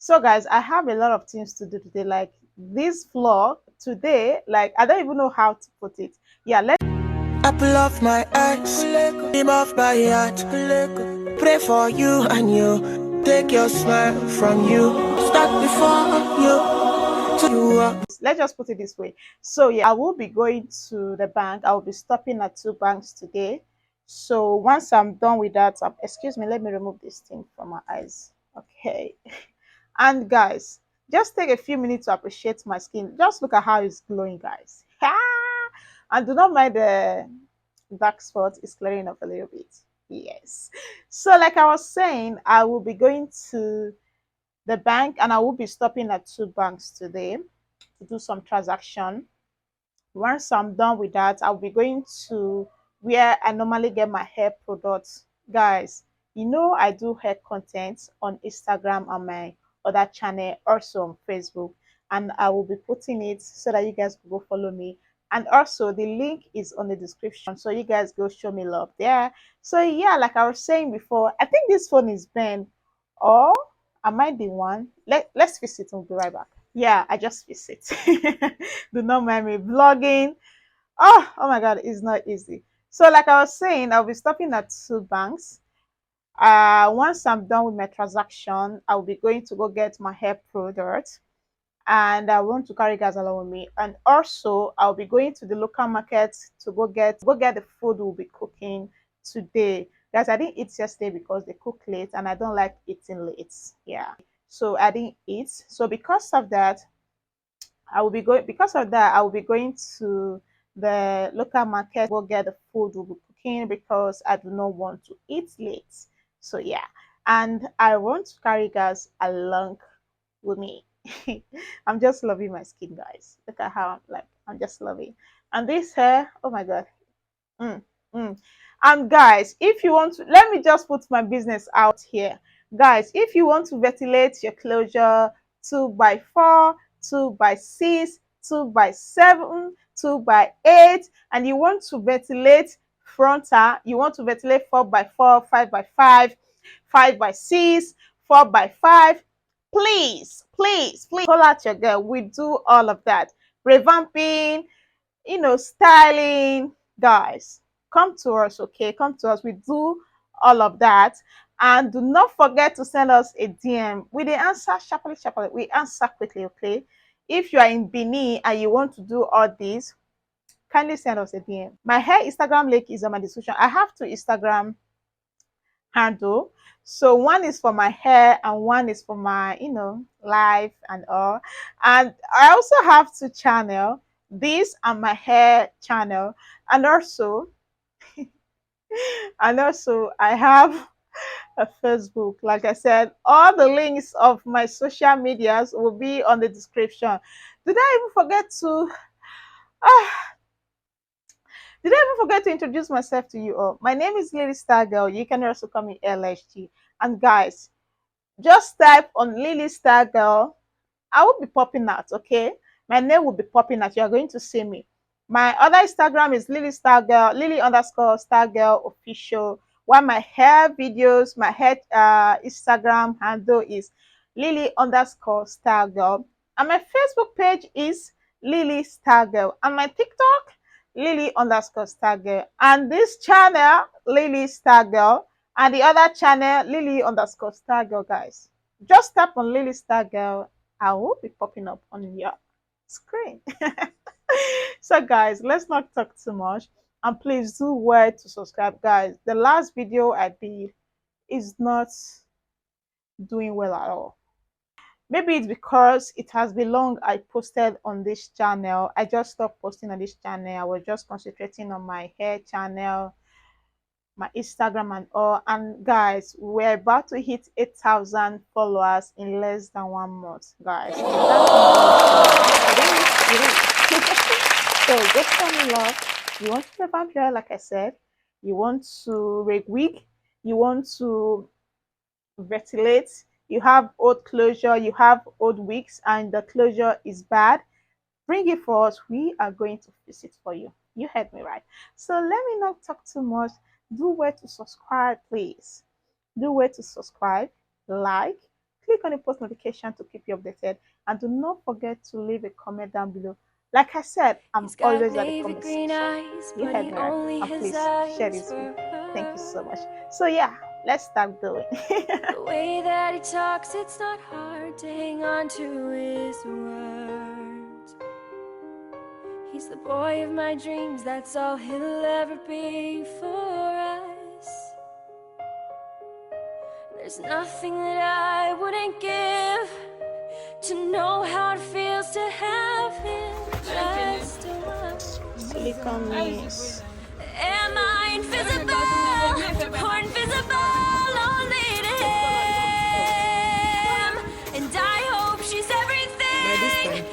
So guys, I have a lot of things to do today. Like this vlog today, like I don't even know how to put it. Yeah, let's Apple of my eyes, beam of my heart. Pray for you and you. Take your smile from you. Start before you. To you up. just put it this way. So yeah, I will be going to the bank. I will be stopping at two banks today. So once I'm done with that, excuse me, let me remove this thing from my eyes. Okay. And guys, just take a few minutes to appreciate my skin. Just look at how it's glowing, guys. And do not mind the dark spot is clearing up a little bit. Yes. So like I was saying, I will be going to the bank and I will be stopping at two banks today to do some transaction. Once I'm done with that, I'll be going to where I normally get my hair products. Guys, you know I do hair content on Instagram and my other channel, also on Facebook. And I will be putting it so that you guys will go follow me. And also the link is on the description. So you guys go show me love there. So yeah, like I was saying before, I think this phone is bent. Or am I the one? Let's fix it and we'll be right back. Yeah, I just fix it. Do not mind me vlogging. Oh my god, it's not easy. So like I was saying, I'll be stopping at two banks. Once I'm done with my transaction, I'll be going to go get my hair product, and I want to carry guys along with me. And also I'll be going to the local market to go get the food we'll be cooking today. Guys, I didn't eat yesterday because they cook late and I don't like eating late. Yeah. So I didn't eat. So because of that, I will be going to the local market, go get the food we'll be cooking because I do not want to eat late. So yeah, and I want to carry guys along with me. I'm just loving my skin, guys. Look at how I'm just loving. And this hair, oh my god. Mm, mm. And guys, if you want to, let me just put my business out here. Guys, if you want to ventilate your closure 2x4, 2x6, 2x7, 2x8, and you want to ventilate frontal, you want to ventilate 4x4, 5x5, 5x6, 4x5, please call out your girl. We do all of that. Revamping, styling, guys, come to us, okay? Come to us. We do all of that. And do not forget to send us a DM. We the answer sharply, sharply. We answer quickly, okay? If you are in Benin and you want to do all this, kindly send us a DM. My hair Instagram link is on my description. I have two Instagram handle. So one is for my hair and one is for my, life and all. And I also have two channel. This and my hair channel, and also I have a Facebook. Like I said, all the links of my social medias will be on the description. Did I even forget to? Ah, did I even forget to introduce myself to you all? My name is Lily Star Girl. You can also call me LSG. And guys, just type on Lily Star Girl. I will be popping out, okay? My name will be popping out. You are going to see me. My other Instagram is Lily Star Girl, Lily underscore Star Girl official. While my hair videos, my hair Instagram handle is Lily underscore Star Girl. And my Facebook page is Lily Star Girl. And my TikTok, Lily underscore Star Girl. And this channel, Lily Star Girl. And the other channel, Lily underscore Star Girl, guys. Just tap on Lily Star Girl. I will be popping up on your screen. So guys, let's not talk too much. And please do well to subscribe, guys. The last video I did is not doing well at all. Maybe it's because it has been long I posted on this channel. I just stopped posting on this channel. I was just concentrating on my hair channel, my Instagram and all. And guys, we're about to hit 8,000 followers in less than 1 month, guys. If that so just tell me love. You want to revamp your hair, like I said. You want to rig wig. You want to ventilate. You have old closure. You have old wigs, and the closure is bad. Bring it for us. We are going to fix it for you. You heard me right. So let me not talk too much. Do where to subscribe, please. Do where to subscribe, like, Click on the post notification to keep you updated. And do not forget to leave a comment down below. Like I said, I'm He's got always at the navy comment green section. eyes, You but heard he me right. only And has please share eyes this for video. Thank you so much. her. So yeah, let's start going. The way that he talks, it's not hard to hang on to his words. He's the boy of my dreams, that's all he'll ever be for us. There's nothing that I wouldn't give to know how it feels to have him just once. Silicon Miss. Am I invisible or invisible only to him? And I hope she's everything,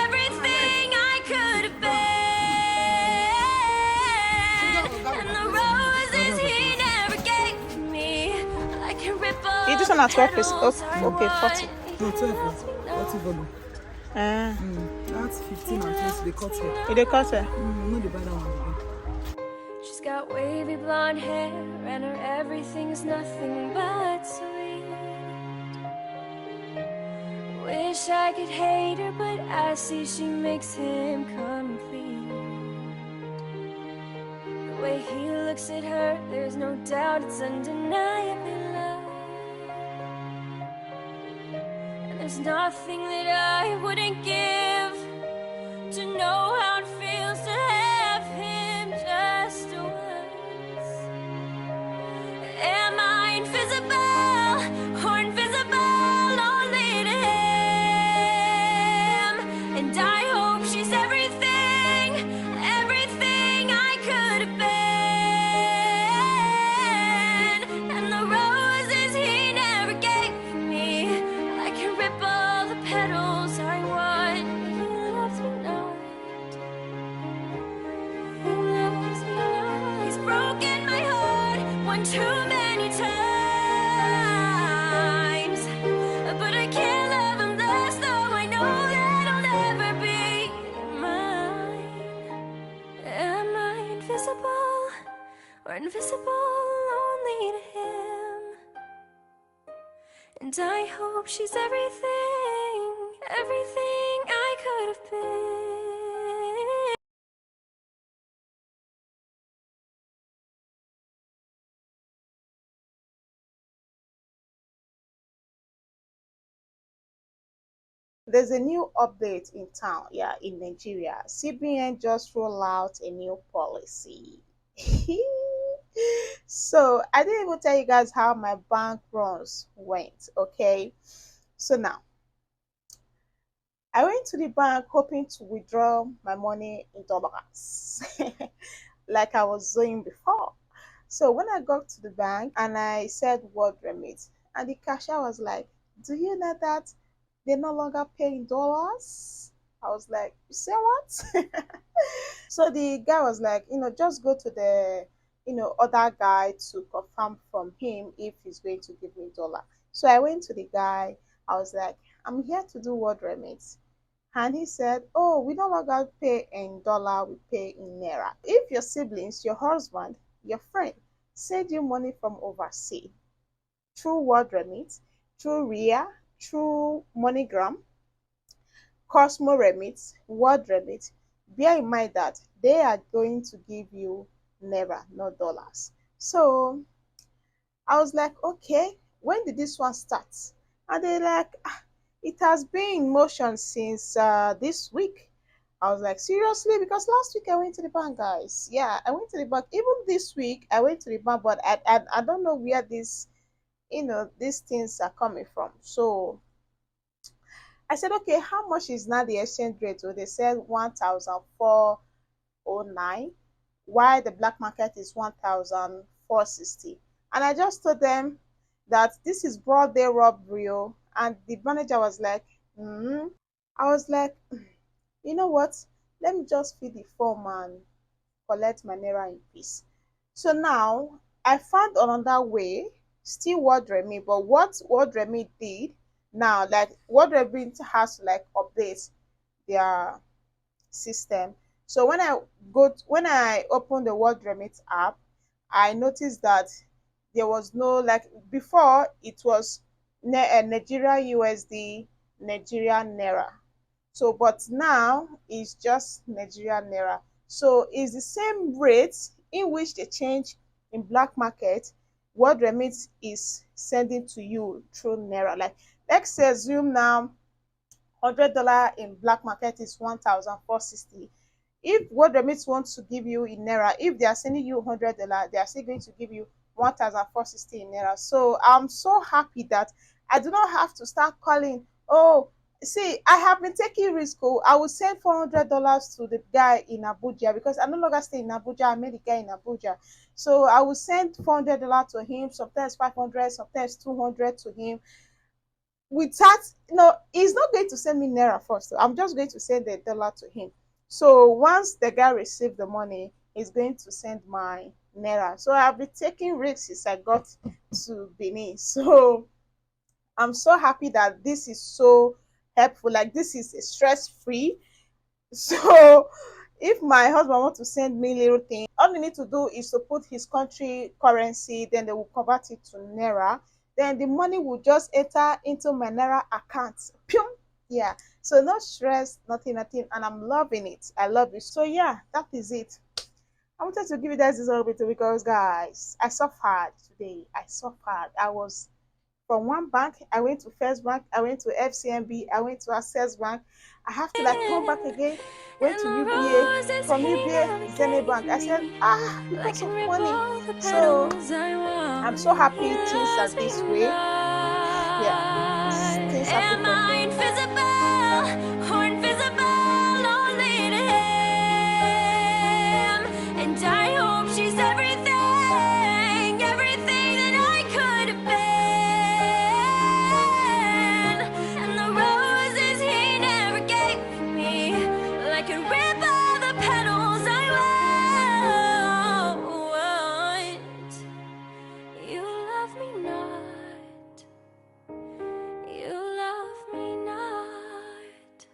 everything I could have been. And the roses he never gave me, I can rip all You just the want to 12 is petals okay, I okay, 40. want. No, 12. What you volume? Uh, That's 15 and 20. They cut here. you dey cut her? No, the buy that one again. She's got wavy blonde hair and her everything's nothing but sweet. Wish I could hate her, but I see she makes him complete. The way he looks at her, there's no doubt it's undeniably love. And there's nothing that I wouldn't give to know how it feels to have him just once. Am I invisible or invisible only to him? And I hope she's everything, everything I could have been. And the roses he never gave me, I can rip all the petals I want. He loves me not. He loves me not. He's broken my heart one too many times. But I can't love him less, though I know that I'll never be mine. Am I invisible or invisible only to him? And I hope she's everything, everything I could have been. There's a new update in town, yeah, in Nigeria. CBN just rolled out a new policy. So I didn't even tell you guys how my bank runs went, okay? So now I went to the bank hoping to withdraw my money in dollars, like I was doing before. So when I got to the bank and I said word remit, and the cashier was like, "Do you know that they no longer pay in dollars?" I was like, "You say what?" So the guy was like, just go to the, other guy to confirm from him if he's going to give me dollar. So I went to the guy. I was like, "I'm here to do word remit." And he said, "Oh, we no longer pay in dollar, we pay in naira. If your siblings, your husband, your friend send you money from overseas through word remit, through RIA, through MoneyGram, Cosmo remit, word remit, bear in mind that they are going to give you naira, not dollars." So I was like, "Okay, when did this one start?" And they're like, "It has been in motion since this week." I was like, "Seriously?" Because last week I went to the bank, guys. Yeah, I went to the bank. Even this week I went to the bank, but I don't know where these things are coming from. So I said, "Okay, how much is now the exchange rate?" So they said 1,409, while the black market is 1,460. And I just told them that this is broad day robbery. And the manager was like, I was like, "You know what? Let me just fill the form and collect my naira in peace." So now I found another way, still word remit, but what word remit did now, like word remit has to like update their system. So when I open the word remit app, I noticed that there was no, like before it was Nigeria USD, Nigeria Naira. So, but now it's just Nigeria Naira. So it's the same rate in which they change in black market. What Remit is sending to you through Naira. Like, let's assume now $100 in black market is 1,460. If what Remit wants to give you in Naira, if they are sending you $100, they are still going to give you 1,460 in Naira. So I'm so happy that I do not have to start calling. Oh, see, I have been taking risk. Oh, I will send $400 to the guy in Abuja because I no longer stay in Abuja. I met the guy in Abuja. So I will send $400 to him, sometimes 500, sometimes 200 to him. With that, he's not going to send me naira first. I'm just going to send the dollar to him. So once the guy receives the money, he's going to send my naira. So I've been taking risks since I got to Benin. So I'm so happy that this is so helpful. Like, this is stress free. So if my husband wants to send me little thing, all you need to do is to put his country currency, then they will convert it to naira. Then the money will just enter into my naira account. Pew! Yeah. So no stress, nothing, nothing, and I'm loving it. I love it. So yeah, that is it. I wanted to give you guys this little bit because, guys, I suffered today. I suffered. I was from one bank, I went to First Bank, I went to FCMB, I went to Access Bank. I have to like come back again, went And to the UBA, roses from he UBA, Zenith Bank. I said, navigated because like a of money. ripple the So petals I I'm walk. so He happy things are loves me this way. Yeah, things are Am different I for me. invisible or invisible only to him? And I hope she's everything, everything that I could have been. And the roses he never gave me, like a rip of the petals I want. You love me not. You love me not.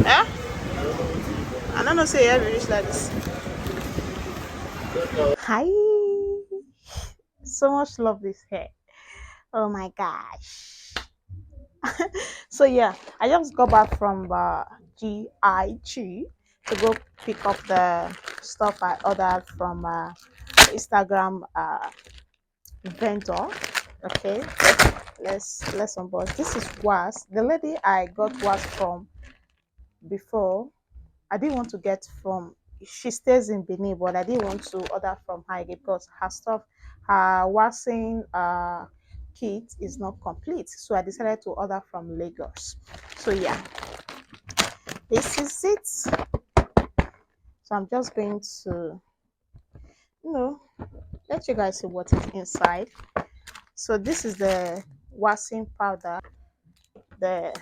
Yeah? I don't know, say every reach like this. Hi. So much love this hair. Oh my gosh. So yeah, I just got back from GIG to go pick up the stuff I ordered from Instagram vendor. Okay, let's unbox. This is was the lady I got was from before. I didn't want to get from. She stays in Benin, but I didn't want to order from her again because her stuff, her washing kit is not complete. So I decided to order from Lagos. So yeah, this is it. So I'm just going to, you know, let you guys see what is inside. So this is the washing powder. The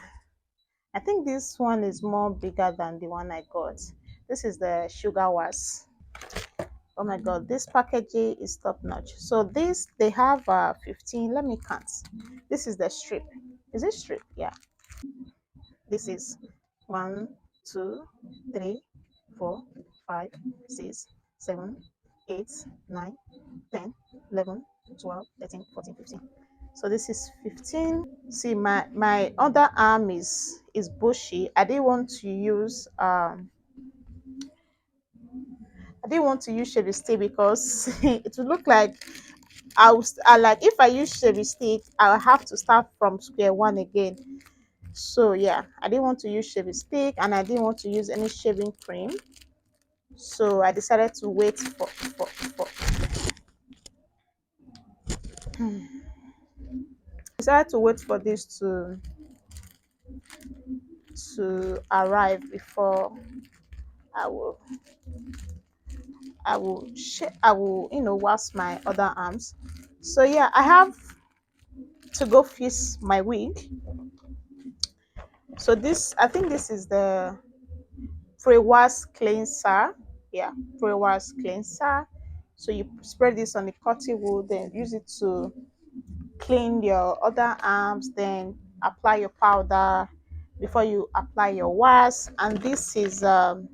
I think this one is more bigger than the one I got. This is the sugar wash. Oh my god, this packaging is top notch. So this they have 15. Let me count. This is the strip. Is it strip? Yeah. This is one, two, three, 4, 5, 6, 7, 8, 9, 10, 11, 12, 13, 14, 15. So this is 15. See, my other arm is bushy. I didn't want to use shaving stick because it would look like I like if I use shaving stick, I'll have to start from square one again. So yeah, I didn't want to use shaving stick and I didn't want to use any shaving cream. So I decided to wait for decided to wait for this to arrive before I will I will wash my other arms. So yeah, I have to go fix my wig. So this I think this is the pre-wash cleanser. Yeah, pre-wash cleanser. So you spread this on the cotton wool, then use it to clean your other arms, then apply your powder before you apply your wash. And this is the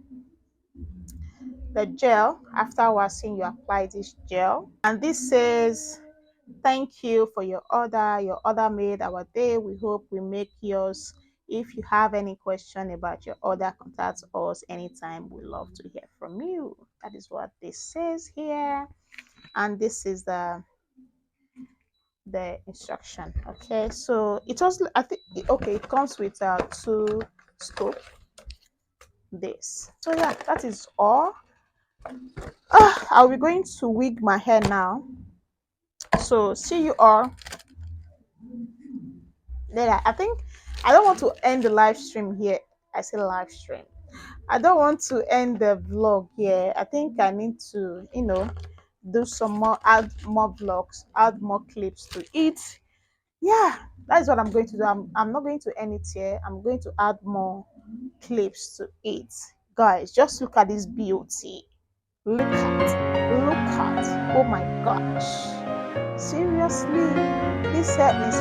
gel. After washing, you apply this gel. And this says, thank you for your order. Your order made our day. We hope we make yours. If you have any question about your order, contact us anytime. We love to hear from you. That is what this says here. And this is the instruction. Okay, so it was I think okay, it comes with two scope. This. So yeah, that is all. I'll be going to wig my hair now. So see you all later. I think I don't want to end the live stream here. I say live stream. I don't want to end the vlog here. I think I need to, do some more, add more vlogs, add more clips to it. Yeah, that's what I'm going to do. I'm not going to end it here. I'm going to add more clips to it. Guys, just look at this beauty. Look at, oh my gosh. Seriously, this hair is